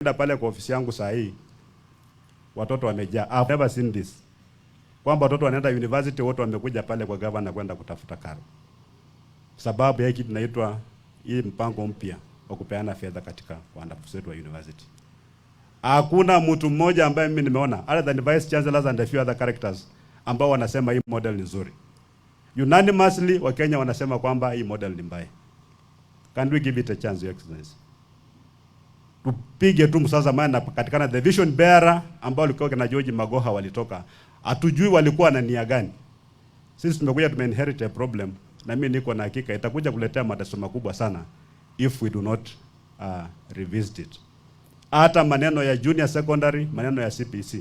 Nenda pale kwa ofisi yangu saa hii, watoto wamejaa. I've never seen this. Kwamba watoto wanaenda university wote wamekuja pale kwa governor kwenda kutafuta karo. Sababu ya kitu inaitwa hii mpango mpya wa kupeana fedha katika wanafunzi wetu wa university. Hakuna mtu mmoja ambaye mimi nimeona other than the vice chancellors and a few other characters ambao wanasema hii model ni nzuri. Unanimously Wakenya wanasema kwamba hii model ni mbaya. Can we give it a chance, Your Excellency? Tupige tu msasa maana katikana the vision bearer ambao walikuwa kina George Magoha walitoka. Hatujui walikuwa na nia gani. Sisi tumekuja tumeinherit a problem na mimi niko na hakika itakuja kuletea matatizo makubwa sana if we do not revisit it. Hata maneno ya junior secondary, maneno ya CPC.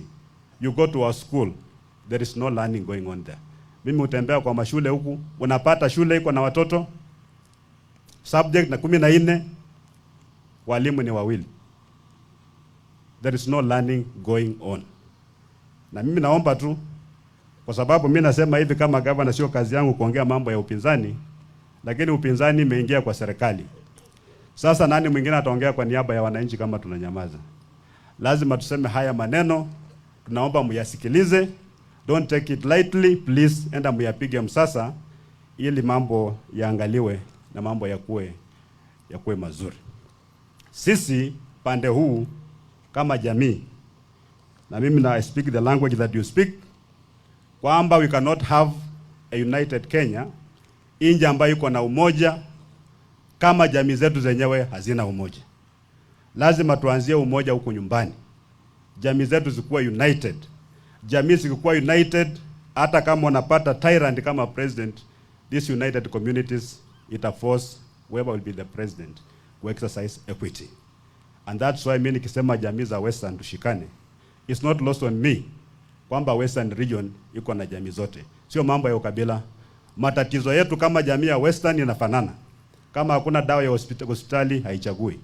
You go to our school, there is no learning going on there. Mimi utembea kwa mashule huku, unapata shule iko na watoto subject na 14, walimu ni wawili. There is no learning going on. Na mimi naomba tu, kwa sababu mimi nasema hivi kama governor, sio kazi yangu kuongea mambo ya upinzani, lakini upinzani imeingia kwa serikali. Sasa nani mwingine ataongea kwa niaba ya wananchi kama tunanyamaza? Lazima tuseme haya maneno, tunaomba muyasikilize. Don't take it lightly, please, enda muyapige msasa ili mambo yaangaliwe na mambo yakuwe mazuri. Sisi pande huu kama jamii, na mimi na speak the language that you speak, kwamba we cannot have a united Kenya inja ambayo iko na umoja kama jamii zetu zenyewe hazina umoja. Lazima tuanzie umoja huko nyumbani. Jamii zetu zikuwa united. Jamii zikuwa united, hata kama unapata tyrant kama president, these united communities ita force whoever will be the president to exercise equity. And that's why mimi nikisema jamii za Western tushikane, it's not lost on me kwamba Western region iko na jamii zote. Sio mambo ya ukabila. Matatizo yetu kama jamii ya Western inafanana. Kama hakuna dawa ya hospitali haichagui.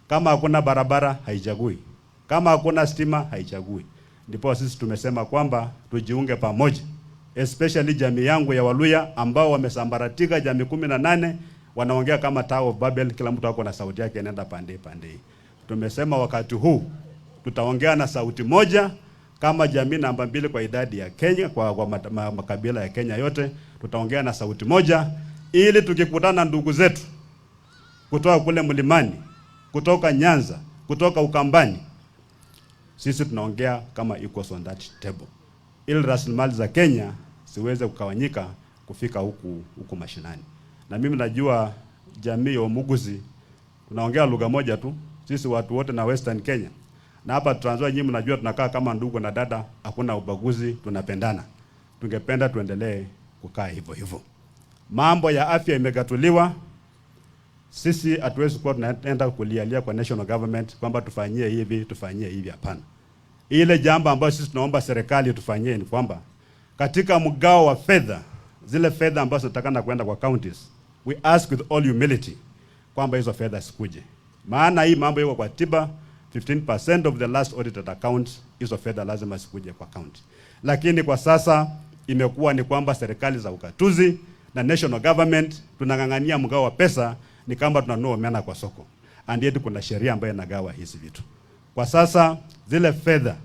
Kama hakuna barabara haichagui. Kama hakuna stima haichagui. Ndipo sisi tumesema kwamba tujiunge pamoja. Especially jamii yangu ya Waluya ambao wamesambaratika, jamii 18 wanaongea kama Tower of Babel, kila mtu ako na sauti yake inaenda pande. Tumesema wakati huu tutaongea na sauti moja kama jamii namba 2 kwa idadi ya Kenya, kwa makabila ya Kenya yote, tutaongea na sauti moja ili tukikutana ndugu zetu kutoka kule mlimani, kutoka Nyanza, kutoka Ukambani, sisi tunaongea kama equals on that table. Ili rasilimali za Kenya siweze kukawanyika kufika huku mashinani. Na mimi najua jamii ya Muguzi tunaongea lugha moja tu, sisi watu wote na Western Kenya. Na hapa Trans Nzoia nyinyi mnajua tunakaa kama ndugu na dada, hakuna ubaguzi, tunapendana. Tungependa tuendelee kukaa hivyo. Mambo ya afya imegatuliwa. Sisi hatuwezi kuwa tunaenda kulialia kwa national government kwamba tufanyie hivi, hapana. Ile jambo ambayo sisi tunaomba serikali tufanyie ni kwamba katika mgao wa fedha, zile fedha ambazo zinatakana kwenda kwa counties, we ask with all humility kwamba hizo fedha sikuje. Maana hii mambo iko kwa tiba, 15% of the last audited account, hizo fedha lazima sikuje kwa county. Lakini kwa sasa imekuwa ni kwamba serikali za ukatuzi na national government tunangangania mgao wa pesa ni kama tunanunua omena kwa soko. And yet kuna sheria ambayo inagawa hizi vitu. Kwa sasa zile fedha